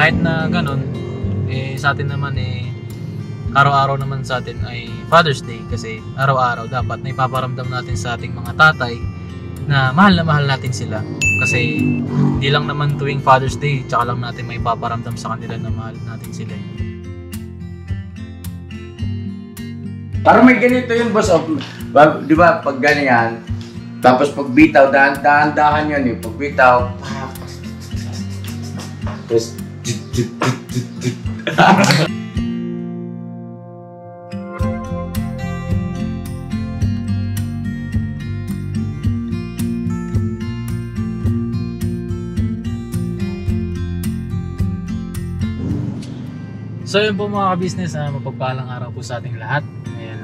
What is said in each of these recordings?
kahit na ganun, sa atin naman araw-araw naman sa atin ay Father's Day kasi araw-araw dapat na ipaparamdam natin sa ating mga tatay na mahal natin sila kasi hindi lang naman tuwing Father's Day tsaka lang natin may ipaparamdam sa kanila na mahal natin sila. Parang may ganito yun, boss. Di ba, pag ganyan, tapos pag bitaw, dahan-dahan yan yung pag bitaw. Tapos, so yun po mga ka-business, mapagpalang araw po sa ating lahat. Ayan,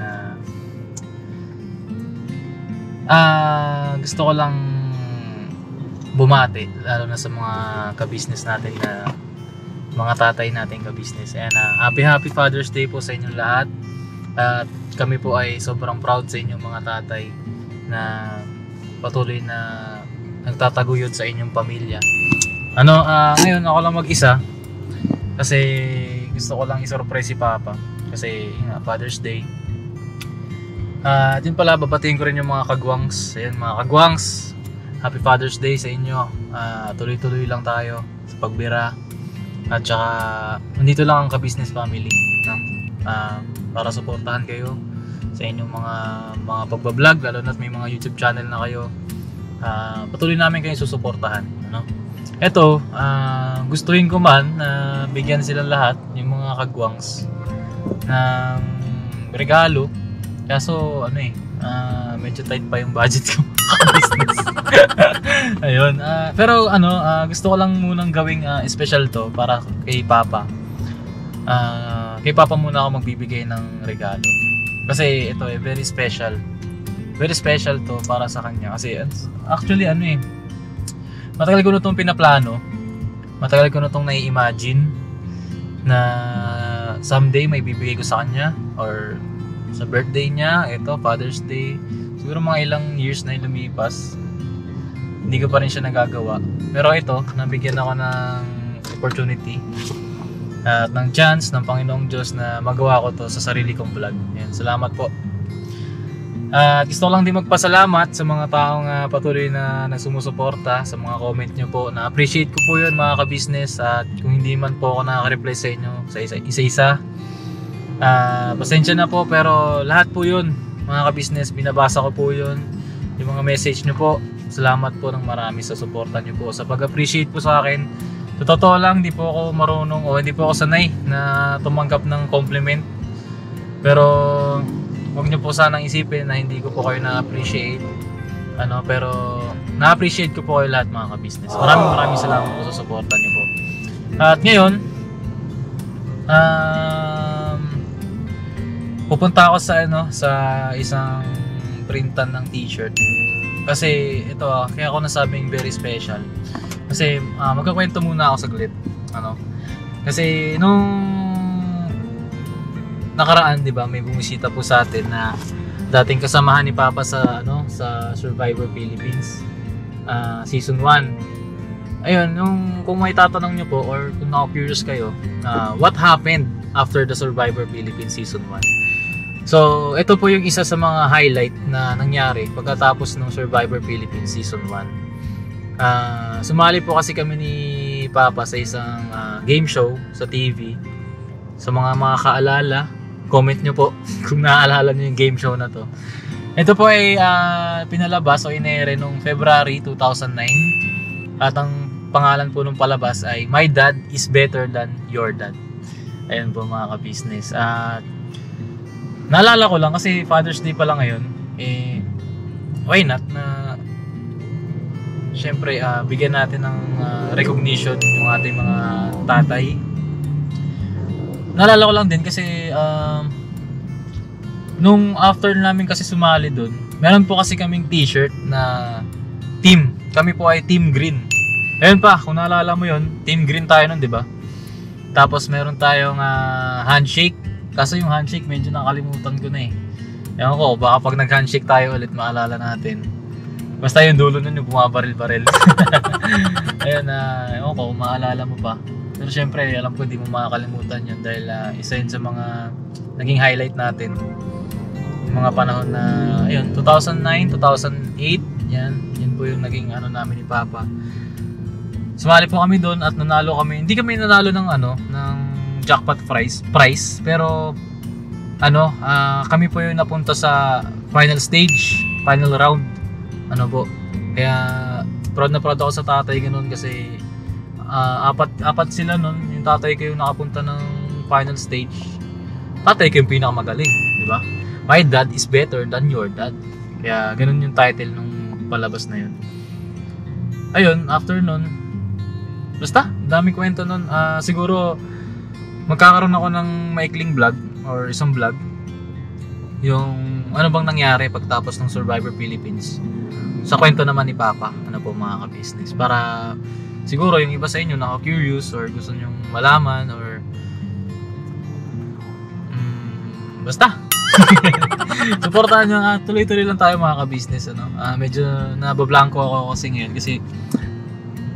gusto ko lang bumati lalo na sa mga ka-business natin na mga tatay natin ka-business. Ayan, happy Father's Day po sa inyong lahat. At kami po ay sobrang proud sa inyong mga tatay na patuloy na nagtataguyod sa inyong pamilya. Ngayon ako lang mag-isa kasi gusto ko lang i-surprise si Papa kasi Father's Day. Din pala, babatiin ko rin yung mga kagwangs. Ayan mga kagwangs, happy Father's Day sa inyo. Tuloy-tuloy lang tayo sa pagbira. At saka, nandito lang ang ka-business family, no? Para suportahan kayo sa inyong mga pagbablog, lalo na may mga YouTube channel na kayo. Patuloy namin kayo susuportahan, ano? Eto, gustuhin ko man na bigyan sila lahat, yung mga kagwangs, ng regalo. Kaso, medyo tight pa yung budget ko. Business. Ayun. Pero gusto ko lang munang gawing special to para kay Papa. Kay Papa muna ako magbibigay ng regalo. Kasi ito very special. Very special to para sa kanya. Kasi actually matagal ko na itong pinaplano. Matagal ko na itong nai-imagine na someday may bibigay ko sa kanya or sa birthday niya, ito Father's Day. Siguro mga ilang years na lumipas, hindi ko pa rin siya nagagawa. Pero ito, nabigyan ako ng opportunity at ng chance ng Panginoong Diyos na magawa ko to sa sarili kong vlog. Yan, salamat po. At gusto ko lang din magpasalamat sa mga taong patuloy na nagsumusuporta sa mga comment nyo po. Na-appreciate ko po yun mga ka-business. At kung hindi man po ako nakaka-reply sa inyo sa isa-isa, pasensya na po, pero lahat po yun mga ka-business, binabasa ko po yun, yung mga message nyo po. Salamat po ng marami sa suporta nyo po, sa pag-appreciate po sa akin. Sa totoo lang, hindi po ako marunong o hindi po ako sanay na tumanggap ng compliment. Pero huwag nyo po sanang isipin na hindi ko po kayo na-appreciate. Pero na-appreciate ko po kayo lahat mga ka-business. Maraming salamat po sa suporta nyo po. At ngayon, pupunta ako sa isang printan ng t-shirt. Kasi ito, kaya ako nasabing very special. Kasi magkakwento muna ako saglit. Kasi nung nakaraan, 'di ba, may bumisita po sa atin na dating kasamahan ni Papa sa sa Survivor Philippines season 1. Ayun, kung may tatanong niyo po or kung na-curious kayo, what happened after the Survivor Philippines season 1? So, ito po yung isa sa mga highlight na nangyari pagkatapos ng Survivor Philippines season 1. Sumali po kasi kami ni Papa sa isang game show sa TV. Sa mga kaalala, comment nyo po kung naaalala nyo yung game show na to. Ito po ay pinalabas o inere noong February 2009. At ang pangalan po ng palabas ay My Dad is Better Than Your Dad. Ayun po mga ka-business. At naalala ko lang kasi Father's Day pala ngayon, why not na syempre bigyan natin ng recognition yung ating mga tatay. Naalala ko lang din kasi nung after namin kasi sumali dun, meron po kasi kaming t-shirt na team. Kami po ay Team Green. Ayun pa, kung naalala mo yun, Team Green tayo nun, di ba? Tapos meron tayong handshake. Kaso yung handshake medyo nakalimutan ko na eh. Ewan ko, baka pag nag-handshake tayo ulit maalala natin. Basta yung dulo nun yung bumabaril-baril. Ayun, ewan ko kung maalala mo pa. Pero syempre, alam ko di mo makakalimutan yun dahil isa yun sa mga naging highlight natin. Yung mga panahon na, ayun, 2009, 2008, yan po yung naging ano namin ni Papa. Sumali po kami doon at nanalo kami. Hindi kami nanalo ng ng jackpot prize, pero kami po yung napunta sa final stage, final round. Kaya proud na proud ako sa tatay ganoon kasi apat sila noon. Yung tatay ko yung nakapunta ng final stage. Tatay ko yung pinakamagaling, di ba? My dad is better than your dad. Kaya ganun yung title nung palabas na yun. Ayun, after nun, basta, dami kwento nun. Siguro, magkakaroon ako ng maikling vlog or isang vlog. Yung ano bang nangyari pagtapos ng Survivor Philippines. Sa kwento naman ni Papa, mga ka-business. Para siguro yung iba sa inyo naka-curious or gusto nyong malaman or basta. Suportahan nyo, tuloy-tuloy lang tayo mga ka-business. Medyo nabablanko ako kasi ngayon kasi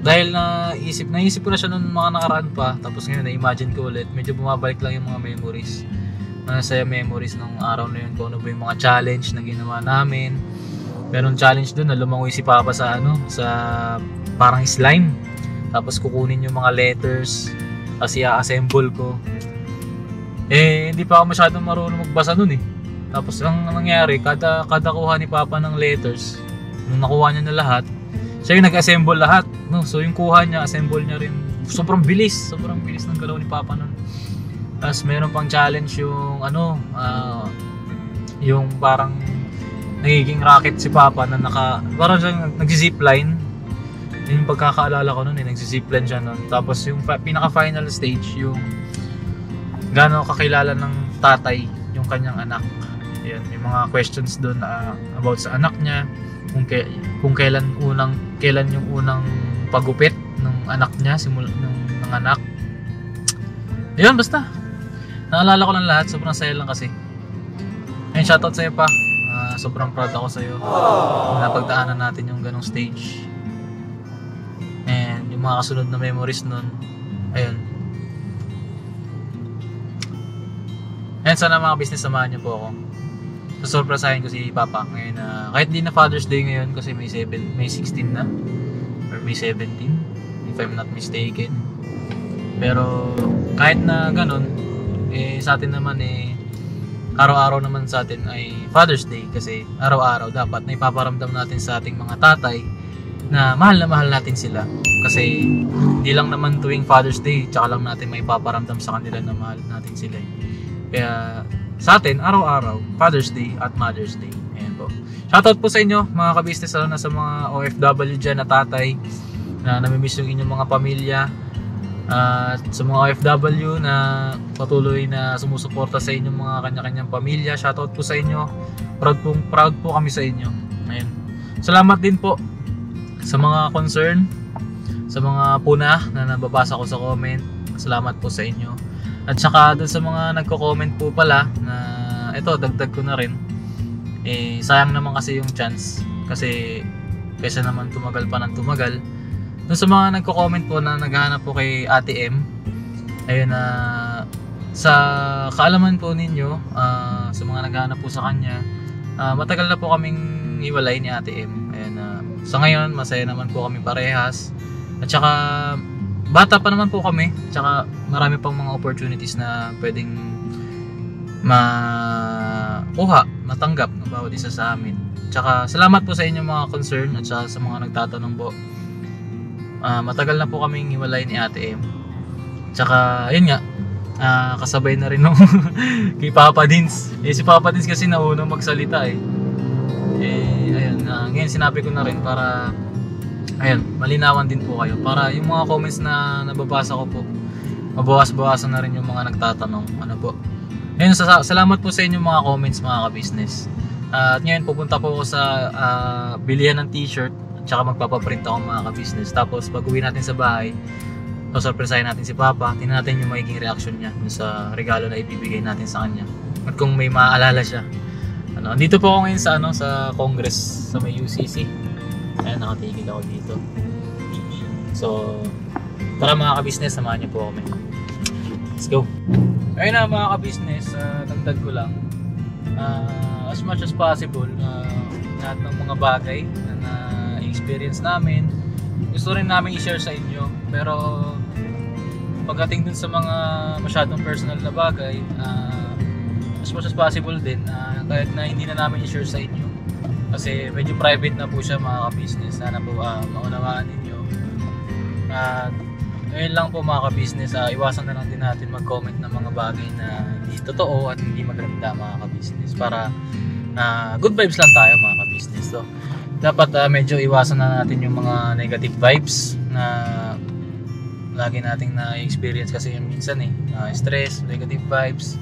dahil naisip ko na siya noong mga nakaraan pa, tapos ngayon na-imagine ko ulit, medyo bumabalik lang yung mga memories. Masaya memories ng araw na yun, kung ano ba yung mga challenge na ginawa namin. Merong challenge doon na lumangoy si Papa sa sa parang slime, tapos kukunin yung mga letters kasi i-assemble ko. Hindi pa ako masyadong marunong magbasa nun eh. Tapos ang nangyari, kada kuha ni Papa ng letters, nung nakuha niya na lahat, siya yung nag-assemble lahat, no? So yung kuha niya, assemble niya rin. Sobrang bilis ng galaw ni Papa nun. Tapos meron pang challenge yung yung parang nagiging rocket si Papa na parang siyang nagsi-zipline. Yung pagkakaalala ko nun nagsi-zipline siya nun. Tapos yung pinaka-final stage, yung gaano kakilala ng tatay yung kanyang anak. Ayan, yung mga questions doon about sa anak niya, kung kailan yung unang pagupit ng anak niya, simula ng anak. Ayun, basta naalala ko lang lahat, sobrang saya lang kasi. Ayun, shoutout sa'yo pa. Sobrang proud ako sa'yo. Napagdaanan natin yung ganong stage. And yung mga kasunod na memories nun, ayun. And sana mga business, samahan niyo po ako. Susurpresahin ko si Papa ngayon kahit hindi na Father's Day ngayon kasi may 16 na or may 17 if I'm not mistaken. Pero kahit na ganun, sa atin naman araw-araw naman sa atin ay Father's Day kasi araw-araw dapat na ipaparamdam natin sa ating mga tatay na mahal natin sila. Kasi hindi lang naman tuwing Father's Day tsaka lang natin may ipaparamdam sa kanila na mahal natin sila. Kaya sa atin, araw-araw, Father's Day at Mother's Day. Ayan po. Shoutout po sa inyo, mga ka-business, lalo na sa mga OFW dyan na tatay na namimiss yung inyong mga pamilya. At sa mga OFW na patuloy na sumusuporta sa inyong mga kanya-kanyang pamilya. Shoutout po sa inyo. Proud po kami sa inyo. Ayan. Salamat din po sa mga concern, sa mga puna na nababasa ko sa comment. Salamat po sa inyo. At saka doon sa mga nagko-comment po pala na ito, dagdag ko na rin. Sayang naman kasi yung chance kasi kaysa naman tumagal pa ng tumagal. Doon sa mga nagko-comment po na naghahanap po kay Ate M, ayun sa kaalaman po ninyo, sa mga naghahanap po sa kanya, matagal na po kaming hiwalay ni Ate M. Ayun, sa ngayon masaya naman po kami parehas. At saka bata pa naman po kami, tsaka marami pang mga opportunities na pwedeng matanggap ng bawat isa sa amin. Tsaka salamat po sa inyong mga concern at saka sa mga nagtatanong po. Matagal na po kaming hiwalay ni Ate M. Tsaka yun nga, kasabay na rin nung kay Papa Dins. Si Papa Dins kasi naunang magsalita ayun, ngayon sinabi ko na rin para ayun, malinawan din po kayo para yung mga comments na nababasa ko po mabawas-bawasan na rin yung mga nagtatanong po. Ayun, salamat po sa inyong mga comments mga ka-business. At ngayon pupunta po ako sa bilihan ng t-shirt at saka magpapaprint ako mga ka-business. Tapos pag uwi natin sa bahay, surpresahin natin si Papa, tingnan natin yung magiging reaction niya sa regalo na ibibigay natin sa kanya. At kung may maaalala siya. Dito po ako ngayon sa Congress sa may UCC. Ayan, nakatigil ako dito. So, Tara mga ka-business, samahan niyo po kami. Let's go! Ayun na mga ka-business, dagdag ko lang. As much as possible, lahat ng mga bagay na na-experience namin, gusto rin namin i-share sa inyo. Pero pagdating dun sa mga masyadong personal na bagay, as much as possible din, kahit na hindi na namin i-share sa inyo. Kasi medyo private na po siya mga ka-business. Sana po maunawaan ninyo. At ngayon lang po mga ka-business, iwasan na lang din natin mag-comment ng mga bagay na hindi totoo at hindi maganda mga ka-business. Para good vibes lang tayo mga ka-business. So, dapat medyo iwasan na natin yung mga negative vibes na lagi nating na-experience kasi yung minsan stress, negative vibes.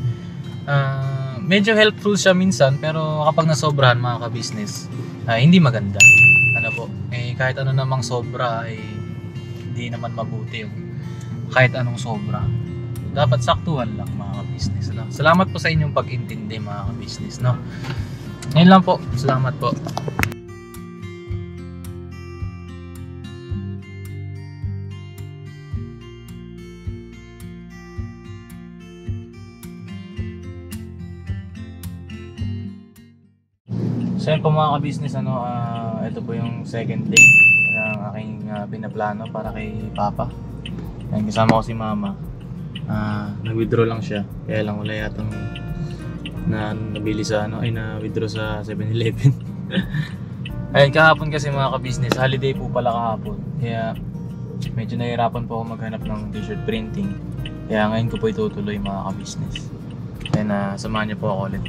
Medyo helpful siya minsan pero kapag nasobrahan mga ka-business, hindi maganda. Ano po, kahit ano namang sobra ay hindi naman mabuti yung kahit anong sobra. Dapat saktuhan lang mga ka-business. No? Salamat po sa inyong pag-intindi mga ka-business. No? Ngayon lang po, salamat po. So yun po mga ka-business, ito po yung second day ng aking pinaplano para kay Papa. Yan, kasama ko si Mama. Nag-withdraw lang siya, kaya lang wala yatang nabili sa na-withdraw sa 7-Eleven. Ayun, kahapon kasi mga ka-business, holiday po pala kahapon. Kaya medyo nahihirapan po ako maghanap ng t-shirt printing. Kaya ngayon ko po itutuloy mga ka-business. Kaya samahan niyo po ako ulit.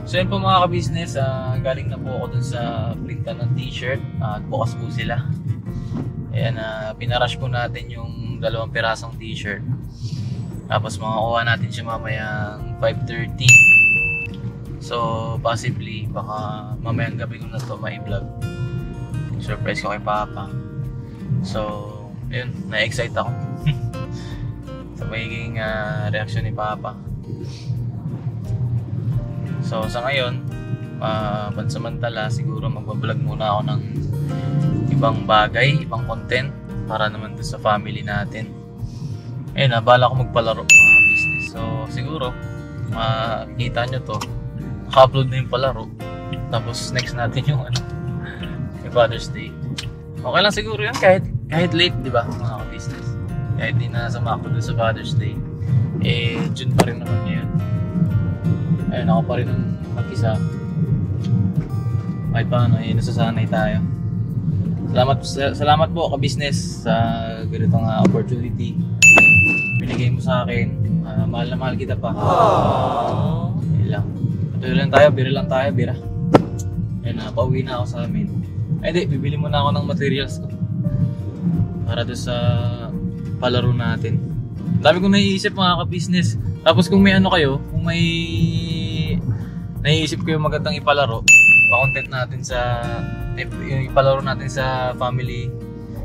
So yun po mga ka-business, galing na po ako dun sa printan ng t-shirt at bukas po sila. Ayan, pinarush po natin yung 2 pirasong t-shirt. Tapos makakuha natin siya mamayang 5:30. So possibly, baka mamayang gabi ko na to mai-vlog. Surprise ko kay Papa. So, yun, na-excite ako. Sa magiging reaction ni Papa. So sa ngayon, pansamantala siguro magbablog muna ako ng ibang bagay, ibang content para naman doon sa family natin. Ayun, bala ko magpalaro mga business. So siguro makikita nyo to, naka-upload na yung palaro. Tapos next natin yung yung Father's Day. Okay lang siguro yun kahit late, di ba mga business? Kahit di na sumakto doon sa Father's Day, June pa rin naman ngayon. Ayun, ako pa rin ang mag-isa. Kahit paano, nasasanay tayo. Salamat po ka-business sa ganitong opportunity. Binigay mo sa akin. Mahal na mahal kita pa. Ayun lang. Patuloy lang tayo, bira. Ayun, pauwi na ako sa amin. Ay di, bibili muna ako ng materials ko para doon sa palaro natin. Dami kong naiisip mga ka-business. Tapos kung may kayo, kung may naiisip ko yung magandang ipalaro, pa-content natin ipalaro natin sa family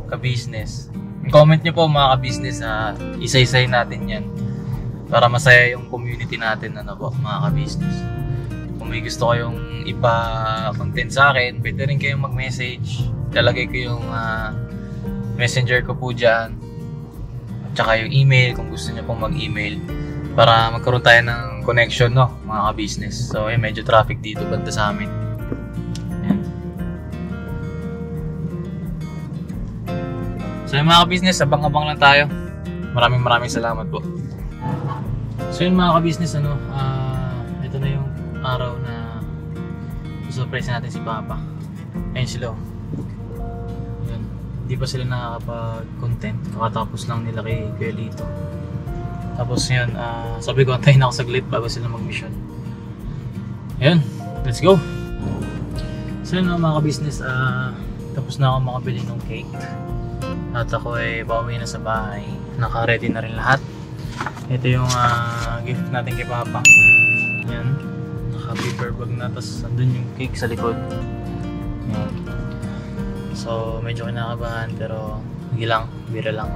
ka-business. Comment nyo po mga ka-business, isa-isay natin yan para masaya yung community natin mga ka-business. Kung may gusto kayong ipa-content sa akin, pwede rin kayong mag-message. Lalagay ko yung messenger ko po dyan, at saka yung email kung gusto nyo pong mag-email para magkaroon tayo ng connection mga ka-business. So medyo traffic dito banda sa amin. Ayan. So mga ka-business, abang-abang lang tayo. Maraming salamat po. So yun mga ka-business, ito na yung araw na surprise natin si Papa. Ayun sila. Yun. Hindi pa sila nakakapag-content. Kakatapos lang nila kay Kuya Lito. Tapos yun, sabi ko antayin ako saglit bago sila mag-mission. Ayun, let's go! So yun mga ka-business, tapos na ako makabili ng cake. At ako ay pauwi na sa bahay. Naka-ready na rin lahat. Ito yung gift natin kay Papa. Yan, naka-paper bag na, tapos andun yung cake sa likod. Yan. So medyo kinakabahan pero hindi lang, bira lang.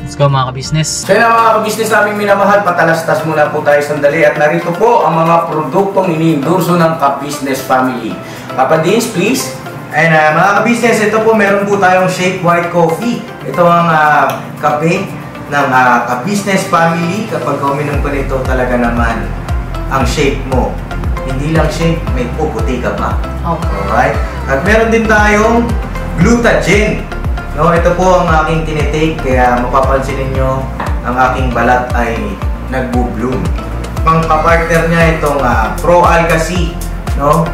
Let's go mga ka-business. So yun mga ka-business namin minamahal, patalastas muna po tayo sandali at narito po ang mga produktong iniendorso ng ka-business family. Papa Dins, please. And mga ka-business, ito po meron po tayong Shake White Coffee. Ito ang kape ng ka-business family. Kapag uminom ko nito talaga naman ang shake mo. Hindi lang shake, may puputi ka pa. Okay. Alright? At meron din tayong Glutagen. No, ito po ang aking tinitake, kaya mapapansin ninyo ang aking balat ay nagbo-bloom. Pang-partner niya itong Pro Alga C, no?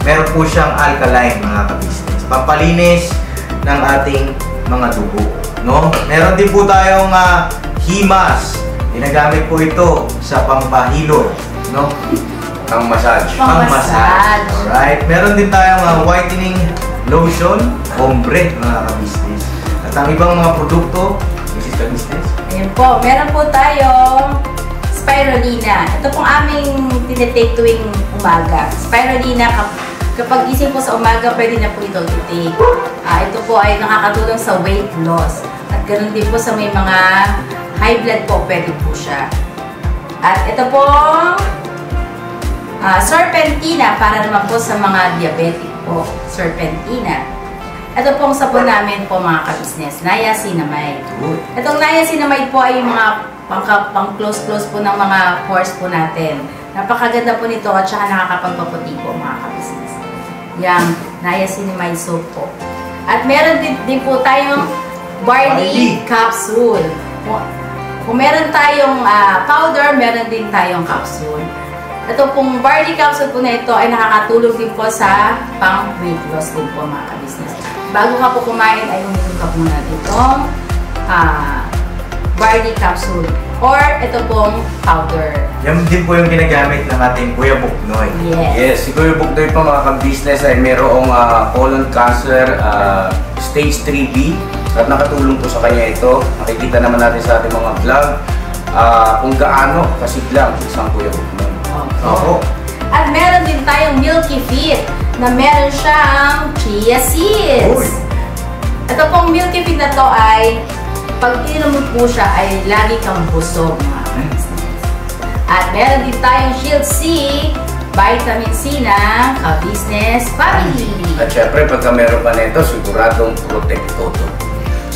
Meron po siyang alkaline mga ka-business. Pampalinis ng ating mga dugo, no? Meron din po tayong Himas. Ginagamit po ito sa pampahilo, no? Pang-massage. Pang-massage. Alright. Meron din tayong whitening lotion, ombre mga ka-business. At ang ibang mga produkto, Mrs. Ka-business. Ayan po, meron po tayong spirulina. Ito pong aming tinitake tuwing umaga. Spirulina, kapag gising po sa umaga, pwede na po ito i-take. Ito po ay nakakatulong sa weight loss. At ganoon din po sa may mga high blood po, pwede po siya. At ito po, serpentina, para naman po sa mga diabetic po, serpentina. Ito pong sabon namin po mga ka-business, niacinamide. Itong niacinamide po ay yung mga pang-close po ng mga pores po natin. Napakaganda po nito at saka nakakapagpaputi po mga ka-business. Yang niacinamide soap po. At meron din po tayong barley capsule. Kung meron tayong powder, meron din tayong capsule. Ito pong barley capsule po na ito ay nakakatulong din po sa pang-weight loss din po mga ka-business. Bago ka po kumain ay uminom ka po na itong barley capsule or ito pong powder. Yan din po yung ginagamit ng ating Kuya Buknoy. Yes. Si Kuya Buknoy po mga ka-business ay mayroong colon cancer stage 3B at nakatulong po sa kanya ito. Nakikita naman natin sa ating mga vlog kung gaano kasiglang isang Kuya Buknoy. Opo. At meron din tayong Milky Fit na meron siyang chia seeds. Uy. Ito pong Milky Fit na to ay pag ininom mo po siya ay lagi kang busog mga ka-business. At meron din tayong Shield C, vitamin C ng ka-business family. At syempre pagka meron pa nito siguradong protektodo.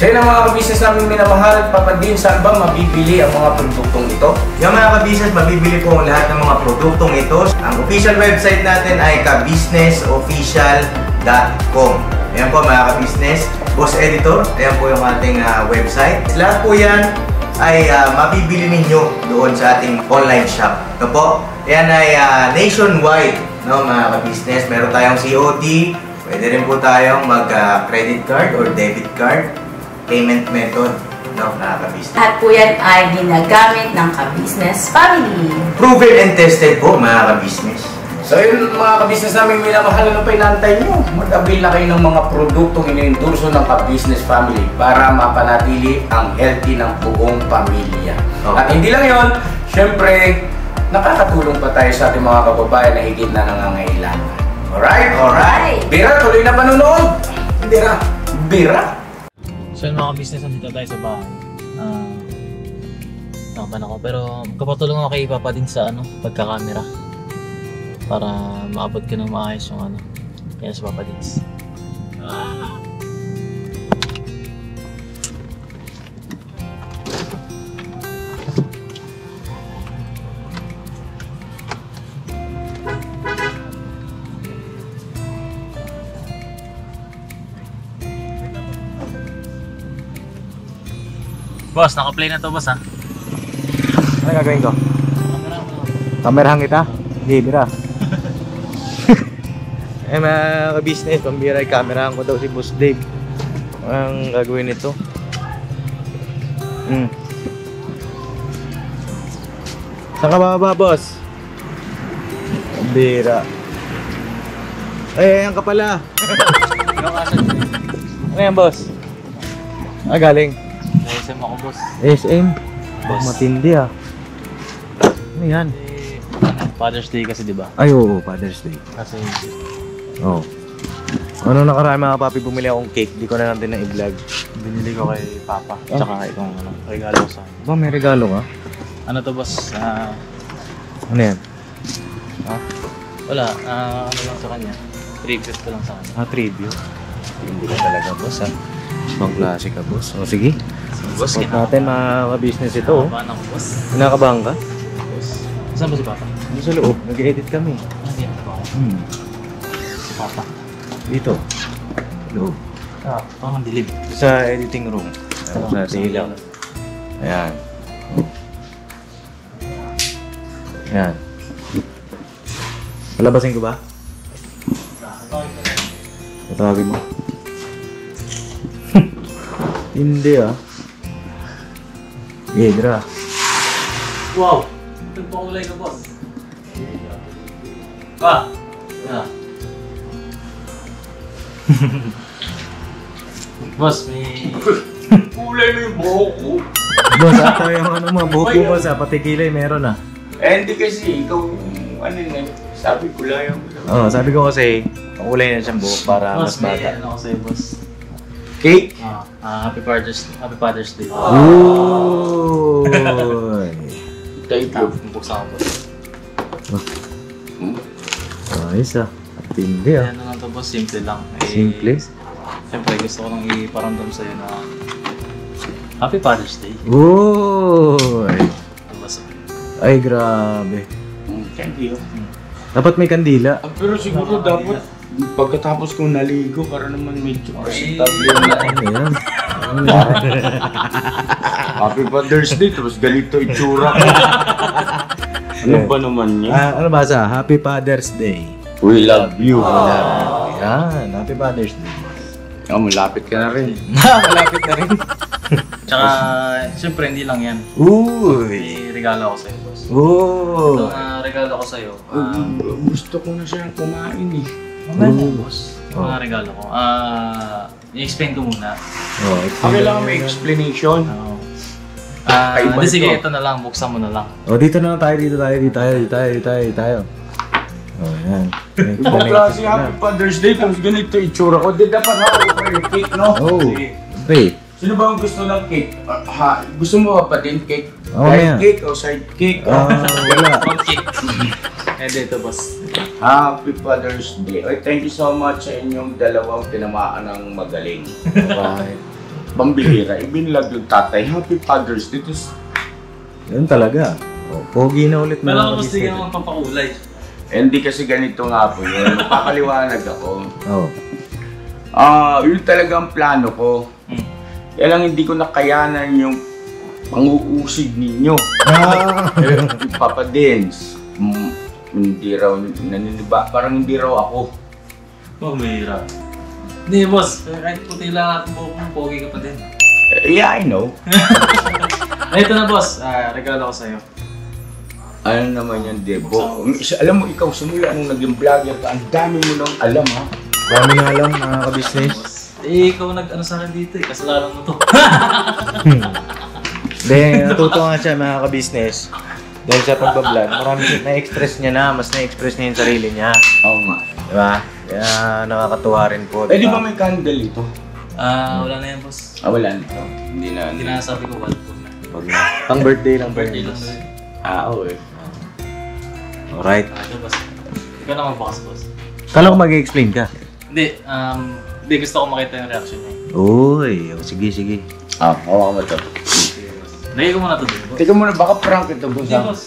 So yun ang mga ka-business namin minamahal. Papa Din, saan ba mabibili ang mga produktong ito? Yung mga ka-business, mabibili po ang lahat ng mga produktong ito. Ang official website natin ay kabusinessofficial.com. Ayan po mga ka-business. Boss Editor, ayan po yung ating website. Lahat po yan ay mabibili ninyo doon sa ating online shop. Ito po, yan ay nationwide, no, mga ka-business. Meron tayong COD, pwede rin po tayong mag-credit card or debit card payment method, no, mga ka-business. At po yan ay ginagamit ng ka-business family. Proven and tested po, mga ka-business. So yun mga ka-business namin minamahal, ano pa inaantay nyo? Mag-avail na kayo ng mga produktong iniendorso ng ka-business family para mapanatili ang healthy ng buong pamilya. Okay. At hindi lang yun, syempre, nakakatulong pa tayo sa ating mga kababayan na higit na nangangailangan. Alright? Alright. Bira, tuloy na panunood. Bira. Bira. So yun mga ka-business, nandito tayo sa bahay. Nakaban ako, pero kapatulong ako kay Papa din sa pagkakamera. Para maabot ka ng maayos yung kaya sa Papa Dins. Boss, naka-play na to boss ha. Ano gagawin ko? Kamerahan kita? Hindi, bira. Mga ka-business, pambira ay kamerahan ko daw si Boss Dave. Ang gagawin nito. Saan ka bababa, boss? Pambira. Ay, ayan ka pala. Ano yan, boss? Galing? SM ako boss. SM? Boss. Matindi ah. Ano yan? Father's Day kasi, di ba? Ay, oo, Father's Day. Kasi, Oo. Ano nakaraan mga papi, bumili akong cake. Di ko na lang din na i-vlog. binili ko kay Papa. Tsaka itong regalo ko sa akin. Ba, may regalo ka? Ano to, boss? Ano yan? Wala. Ano lang sa kanya. Tribute ko lang sa kanya. Tribute. Hindi ka talaga, boss, ha? Ibang klase ka, boss. O, sige. Boss, Support natin mga ka-business ito, oh. Kinakabahan ako, boss. Kinakabahan ka? Boss. Saan ba si Papa? Dito sa loob. Nag-edit kami. Hindi ako. Si Papa. Dito. Loob. Parang dilim. Sa editing room. Sa ilaw. Ayan. Ayan. Palabasin ko ba? Tatawagin mo. Hindi ah. Gedra. Wow! Nagpakulay ka, boss. Pa! Boss, may... Kulay mo yung buhok ko. Boss, ata yung ano mo, buhok mo boss ah, pati kilay meron ah. Hindi kasi, ikaw yung ano na, sabi ko lang yung... Oo, sabi ko kasi, kulay na siyang buhok para Boss, mas may bata. ano ko sa'yo, boss. Cake? Happy Father's Day. Ooh! Thank you. Buksan ko, boss. Ayos ah. Tindi ah. Ano lang to, boss, simple lang. Simple? Siyempre, gusto ko lang iparamdam sa'yo na Happy Father's Day. Ooh! Ano ba sa... Ay, grabe. Thank you. Dapat may kandila. Pero siguro dapat, pagkatapos kong naligo, para naman medyo presentable na. Ano yan? Happy Father's Day, tapos ganito itsura ko. Ano ba naman yan? Ano ba sa Happy Father's Day? We love you. Yan, Happy Father's Day. Malapit ka na rin. Malapit na rin. Tsaka, siyempre, hindi lang yan. Uy! May regalo ako sa'yo, boss. Oh! Itong regalo ko sa'yo. Gusto ko na siyang kumain eh. Boss. Itong regalo ko. I-explain ko muna. Kailangan may explanation. Hindi, sige, ito na lang. Buksan mo na lang. Dito na lang tayo, dito tayo. Oh, yan. Ibang klase Happy Father's Day, tapos ganito itsura ko. Di dapat ako pa yung cake, no? Oh, Sige. wait. Sino ba ang gusto ng cake? Gusto mo ba din cake? Oo, Light maya. cake o side cake? Wala. Okay. Dito, boss. Happy Father's Day. Oy, thank you so much sa inyong dalawang tinamaan ng magaling. Bakit? Pambihira, ibinlag yung tatay. Happy Father's Day. Tapos, Yun talaga. Pogi na ulit Pero mga ako, boss, di ka kabisnes. naman papakulay. hindi kasi ganito nga po yun. Magpapaliwanag ako. Oh. Yun talaga ang plano ko. Kaya lang hindi ko nakayanan yung pang-uusig ninyo. Yung Papa Dance. Hindi raw naniniba. Parang hindi raw ako. Mahirap. Hindi, boss. Kahit puti lang at buhok mo, pogi ka pa din. Yeah, I know. Ito na, boss. Regalo ko sa'yo. Ano naman yan, Debo? Alam mo, ikaw simula nung naging vlogger ka, ang dami mo nang alam, ha? Dami na alam mga kabisnes. Ikaw nag-ano sa akin dito eh. Kasalanan mo to. Then, natuto nga siya mga kabisnes. Dahil sa pagbablog, marami na-express niya na, mas na-express niya yung sarili niya. Oo nga. Diba? Kaya nakakatuwa rin po. Eh, di ba may candle ito? Wala na yan, boss. Wala nito. Hindi na. Hindi na sabi ko, wala po na. Wag na. Pang birthday lang. Birthday lang. Oo eh. Alright. Ito, boss. Ikaw na magbakas, boss. Kala ko mag-explain ka. Hindi, gusto ko makita yung reaction niya. Uy, sige. Hawa ka mo ito. Lagay ko muna ito din, boss. Teka muna, baka prank ito, boss. Hindi, ha? boss.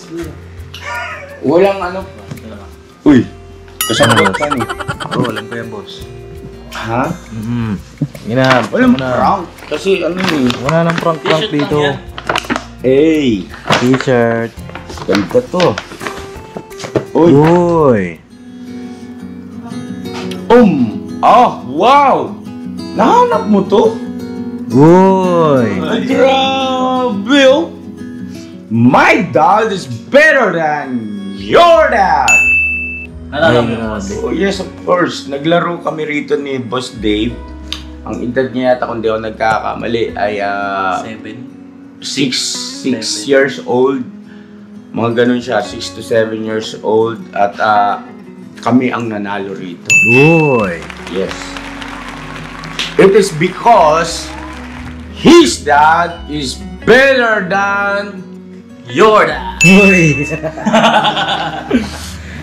Walang ano. Ito na lang. Uy! Kasama ka ni. Oo, alam ko yan, boss. Ha? Walang Walang prank. Kasi ano eh. Wala nang prank T-shirt lang dito. yan. Hey! T-shirt. Ganda to. Uy! Uy. Wow! Nahanap mo to? Uy. Ay, grabe oh! My dad is better than your dad! Nalala mo yun, boss. Oh, yes, of course. Naglaro kami rito ni Boss Dave. Ang edad niya yata, kung di ako nagkakamali, ay 7. 6 years old. Mga ganun siya, 6 to 7 years old at kami ang nanalo rito. Uy! Yes. It is because his dad is better than Your dad! Uy!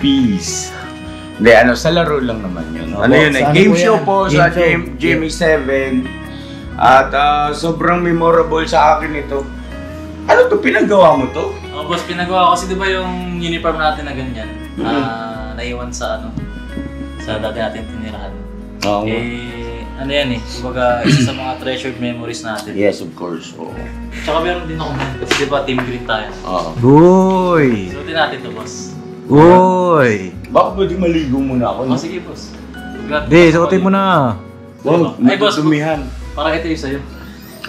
peace. Hindi, sa laro lang naman yun. Opo, Ano yun sa ano game po show yan? po Game sa show. Jamie 7. At sobrang memorable sa akin ito. Ano to, pinagawa mo to? Oh, boss, pinagawa ko kasi di ba yung uniform natin na ganyan, naiwan sa sa dati natin tinirahan. Oo. Ano yan eh, kumbaga isa sa mga treasured memories natin. Yes, of course. Oo. Tsaka meron din ako kasi di ba team green tayo. Oo. Uy! Suotin natin to, boss. Uy! Baka pwede maligo muna ako. Oh, sige, boss. Di, suotin mo na. Wow, Ay, boss, natutumihan. parang ito yung sa'yo.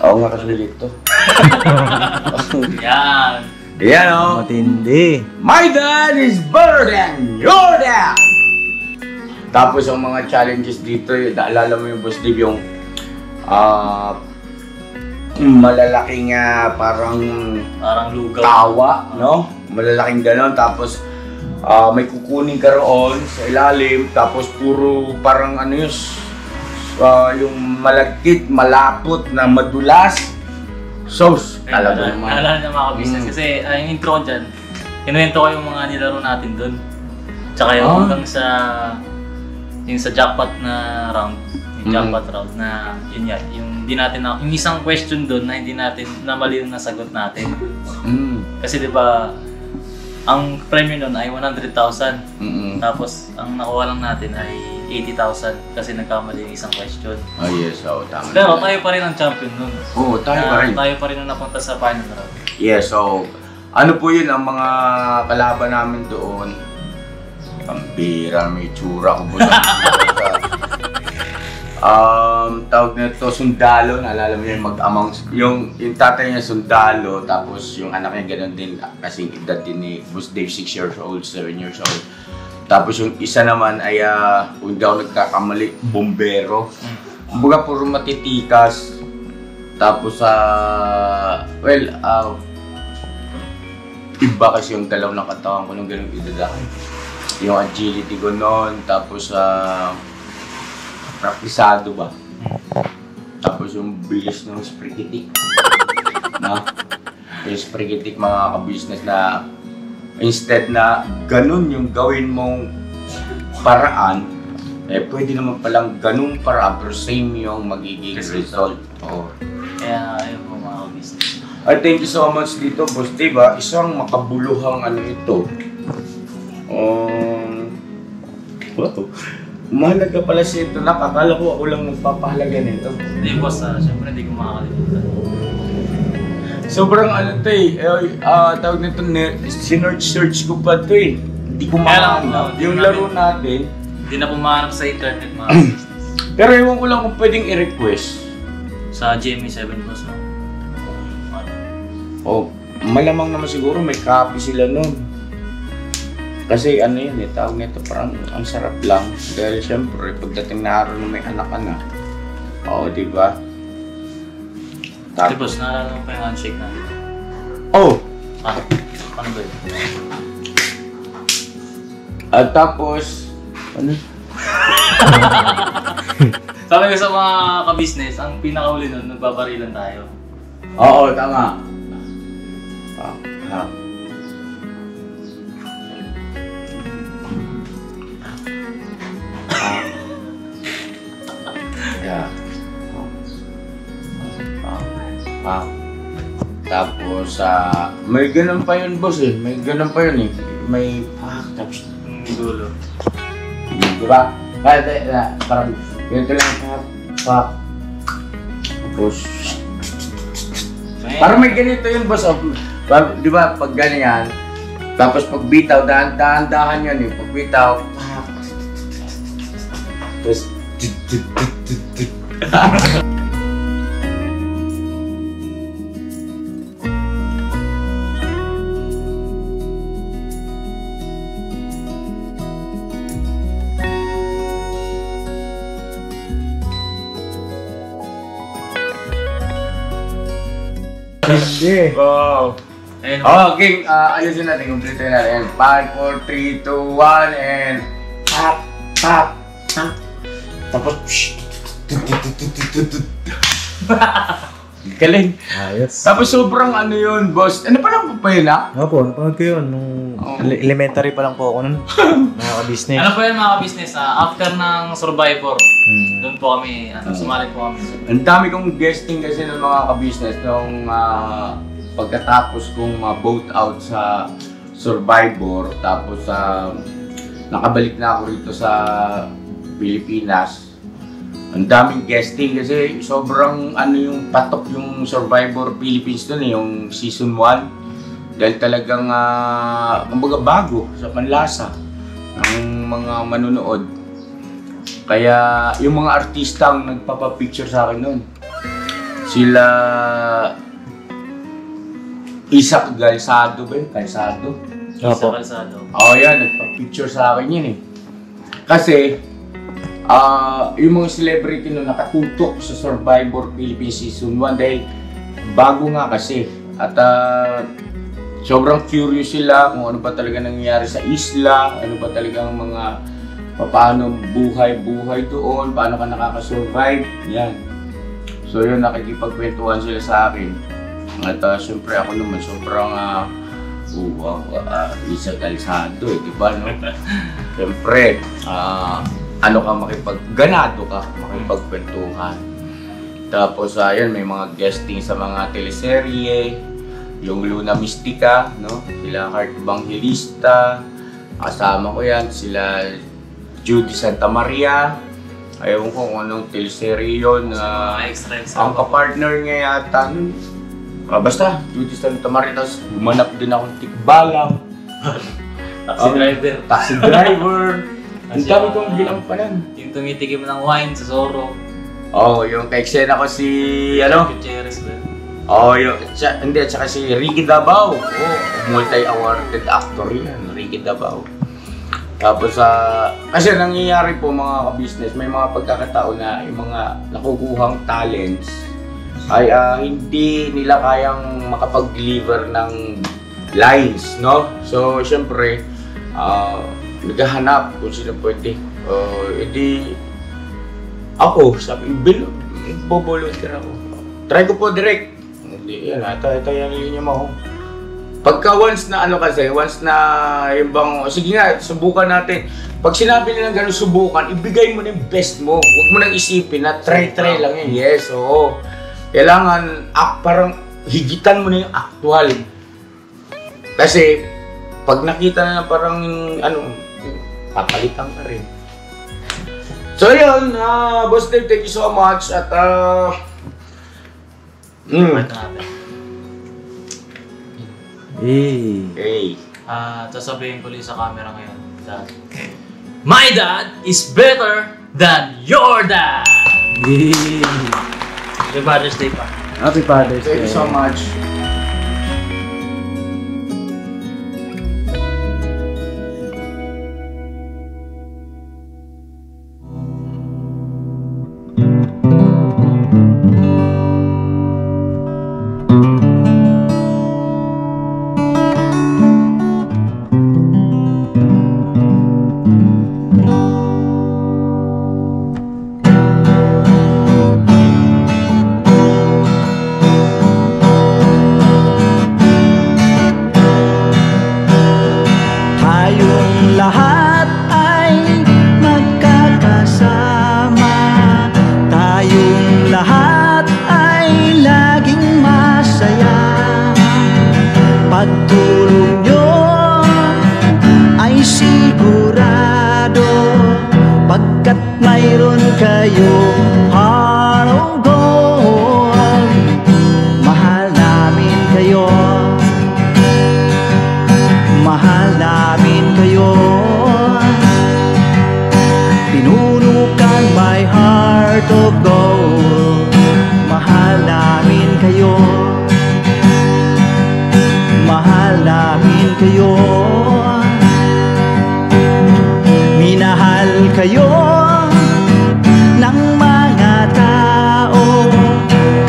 Oo nga, kasi ito. Yan. Yan o. Matindi. My dad is better than your dad! Tapos ang mga challenges dito, naalala mo yung Boss Dave, yung malalaking parang Lugaw. tawa, no? Malalaking ganon, tapos may kukunin ka roon sa ilalim, tapos puro parang yung malagkit, malapot na madulas. Sauce. Talaga naman. Naalala na mga business kasi yung intro ko dyan, kinuwento ko yung mga nilaro natin doon. Tsaka yung hanggang sa jackpot na round, yung jackpot round na yun nga, yung isang question doon na hindi natin, na mali yung nasagot natin. Kasi di ba ang premium nun ay 100,000. Tapos ang nakuha lang natin ay 80,000 kasi nagkamali yung isang question. Oh yes, tama. Pero tayo pa rin ang champion nun. Oo, tayo pa rin. Tayo pa rin nung napunta sa final round. Yes, so ano po yun ang mga kalaban namin doon? Pambira, may tsura ko po tawag na ito, sundalo. Naalala mo yun, mag-amang, yung tatay niya sundalo, tapos yung anak niya gano'n din, kasing edad din ni Boss Dave, 6 years old, 7 years old. Tapos yung isa naman ay, kung hindi ako nagkakamali, bombero. Kumbaga puro matitikas. Tapos, iba kasi yung galaw ng katawan ko nung ganung edad. Yung agility ko noon, tapos praktisado ba? Tapos yung bilis ng sprigitik. No? Yung sprigitik mga ka-business na instead na ganun yung gawin mong paraan, pwede naman palang ganun paraan pero same yung magiging result. Oh. Kaya ayun po mga ka-business. Thank you so much dito, Boss Dave. Isang makabuluhang ito. Wow. Mahalaga pala siya ito. Nakakala ko ako lang magpapahalaga nito. Hindi, boss. Siyempre hindi ko makakalimutan. Sobrang tawag nito, sinearch ko pa ito eh. Hindi ko mahanap. Yung laro natin. Hindi na pumahanap sa internet mga business. Pero ewan ko lang kung pwedeng i-request. Sa GMA7 boss, no? Malamang naman siguro may copy sila nun. Kasi yun tawag nito parang ang sarap lang. Dahil syempre, pagdating na araw na may anak ka na. Di ba? Hindi boss, naalala mo pa yung handshake natin. Ano ba yun? At tapos, Sabi ko sa mga ka-business, ang pinakahuli nun, nagbabarilan tayo. Oo, tama. Tapos, may ganun pa yun, boss eh. May ganun pa yun eh. May tapos dulo. Diba? Parang, ganito lang tapos, parang may ganito yun, boss. Diba, pag ganyan, tapos pag bitaw, dahan-dahan yan eh. Pag bitaw, tapos, Hindi. wow. Ayun. Okay, ayusin natin, complete natin. 5, 4, 3, 2, 1, and tap, tap, tap. Tapos, galing. Ayos. Tapos sobrang ano yun, boss. Ano pa lang pa yun, ha? Opo, napanood ko yun. Nung elementary pa lang po ako nun. Nakaka-business. Ano po yan mga ka-business? After ng Survivor, doon po kami, sumali po kami. Ang dami kong guesting kasi ng mga ka-business nung pagkatapos kong ma-vote out sa Survivor. Tapos nakabalik na ako rito sa Pilipinas. Ang daming guesting kasi sobrang ano yung patok yung Survivor Philippines doon yung season 1. Dahil talagang kumbaga bago sa panlasa ng mga manonood. Kaya yung mga artista ang nagpapapicture sa akin noon. Sila Isaac Galsado ba yun? Calzado? Isa Calzado. Oo yan, nagpapicture sa akin yun eh. Kasi yung mga celebrity no nakatutok sa Survivor Philippines Season 1 dahil bago nga kasi at sobrang curious sila kung ano ba talaga nangyayari sa isla, ano ba talagang mga paano buhay doon, paano ka nakaka-survive, yan. So yun, nakikipagkwentuhan sila sa akin. At syempre ako naman sobrang Isa Calzado di ba no? Syempre, ano ka ganado ka makipagkwentuhan. Tapos ayun, may mga guesting sa mga teleserye, yung Luna Mistica, no? Sila Heart Evangelista, kasama ko yan, sila Judy Santa Maria. Ayaw ko kung anong teleserye yun. Ang kapartner niya yata nun. Basta, Judy Santa Maria, tapos gumanap din akong tikbalang. Taxi driver. Ang dami kong ginampanan. Yung tumitikim ng wine sa Zorro. Yung ka-eksena ko si, Gutierrez ba? Hindi, at saka si Ricky Dabao. Multi-awarded actor yan, Ricky Dabao. Tapos, kasi nangyayari po mga ka-business, may mga pagkakataon na yung mga nakukuhang talents ay hindi nila kayang makapag-deliver ng lines, no? So, syempre, naghahanap kung sino pwede. Hindi ako, sabi, volunteer ako. Try ko po direct. Hindi, yan, ito yan mo. Pagka once na once na yung bang, sige nga, subukan natin. Pag sinabi nila gano'n subukan, ibigay mo na yung best mo. Huwag mo nang isipin na try lang yun. Yes, oo. Kailangan, parang higitan mo na yung actual. Kasi, pag nakita na parang, papalitan ka rin. So yun, Boss Dave, thank you so much. At, Sasabihin ko ulit sa camera ngayon that my dad is better than your dad! Happy Father's Day pa. Happy Father's Day. Thank you so much. Pagtulong nyo ay sigurado, pagkat mayroon kayo heart of gold. Mahal namin kayo, mahal namin kayo. Pinunukan my heart of gold. Mahal namin kayo, mahal namin kayo. Minahal kayo ng mga tao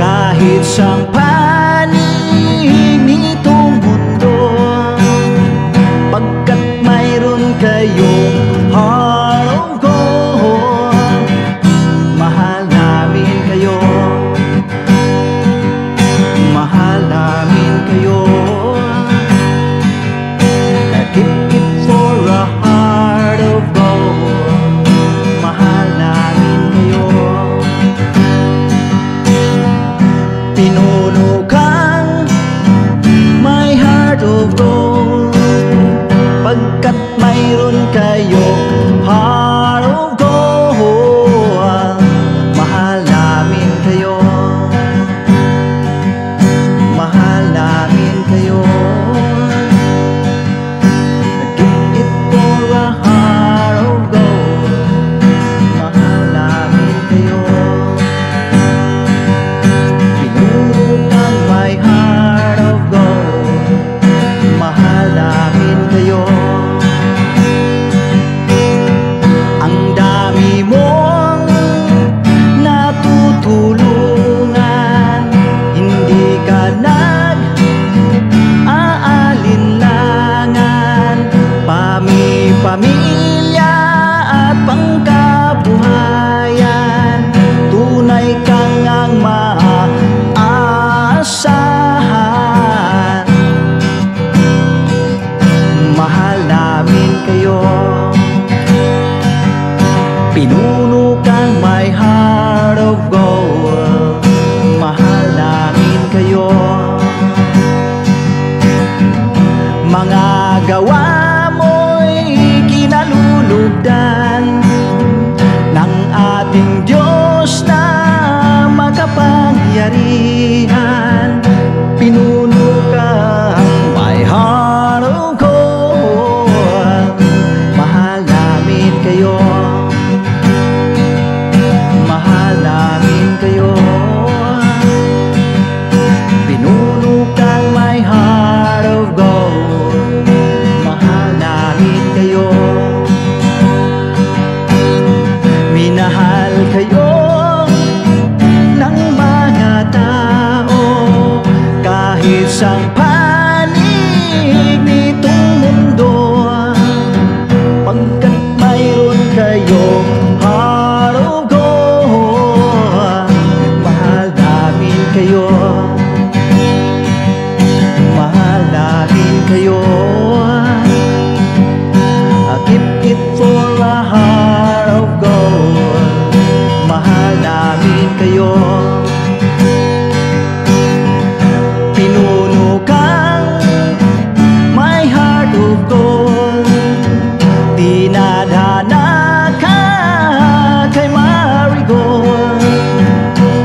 kahit sa panig nitong mundo. aming Diyos na makapangyarihan, pinuno ka my heart of gold. Mahal namin kayo, mahal namin kayo, pinuno kang my heart of gold. Mahal namin kayo, minahal kayo ng mga tao, kahit sang panig nitong mundo, pagkat mayroon kayong heart of gold. Mahal namin kayo, mahal namin kayo, I keep it for a heart of gold. Mahal namin kayo, pinuno kang my heart of gold. Dinadana ka kay Marigold,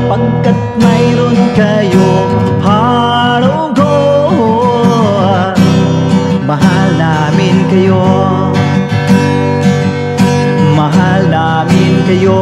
pagkat mayroon kayong heart of gold. Mahal namin kayo, mahal namin kayo.